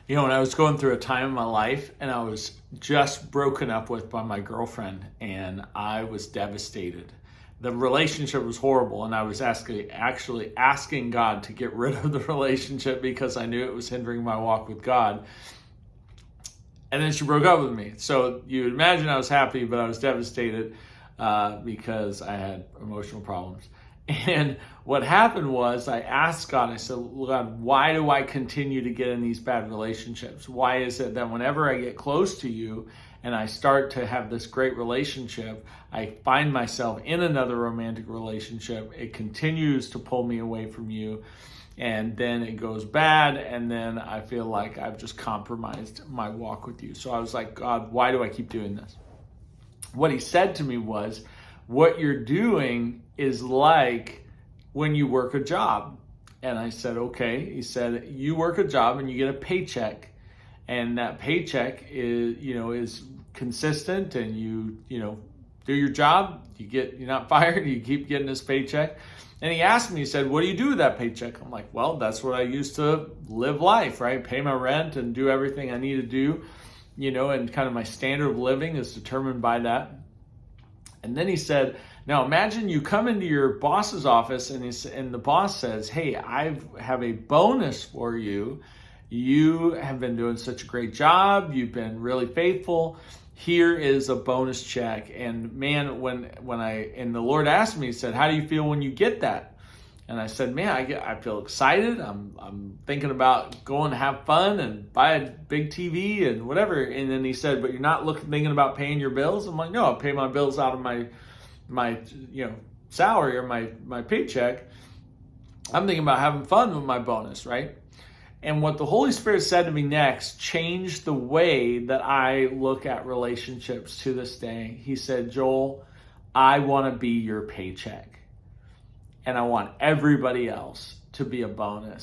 When I was going through a time in my life and I was just broken up with by my girlfriend and I was devastated. The relationship was horrible and I was actually asking God to get rid of the relationship because I knew it was hindering my walk with God. And then she broke up with me. So you would imagine I was happy, but I was devastated because I had emotional problems. And what happened was I asked God, I said, God, why do I continue to get in these bad relationships? Why is it that whenever I get close to you and I start to have this great relationship, I find myself in another romantic relationship? It continues to pull me away from you. And then it goes bad, and then I feel like I've just compromised my walk with you. So I was like, God, why do I keep doing this? What he said to me was, what you're doing is like when you work a job. And I said, okay. He said, you work a job and you get a paycheck. And that paycheck is consistent, and you do your job, you're not fired, you keep getting this paycheck. And he asked me, he said, what do you do with that paycheck? I'm like, well, that's what I use to live life, right? Pay my rent and do everything I need to do, and kind of my standard of living is determined by that. And then he said, now imagine you come into your boss's office and the boss says, hey, I have a bonus for you. You have been doing such a great job. You've been really faithful. Here is a bonus check. And man, when the Lord asked me, he said, how do you feel when you get that? And I said, man, I feel excited. I'm thinking about going to have fun and buy a big TV and whatever. And then he said, but you're not thinking about paying your bills? I'm like, no, I'll pay my bills out of my salary or my paycheck. I'm thinking about having fun with my bonus, right? And what the Holy Spirit said to me next changed the way that I look at relationships to this day. He said, Joel, I want to be your paycheck. And I want everybody else to be a bonus.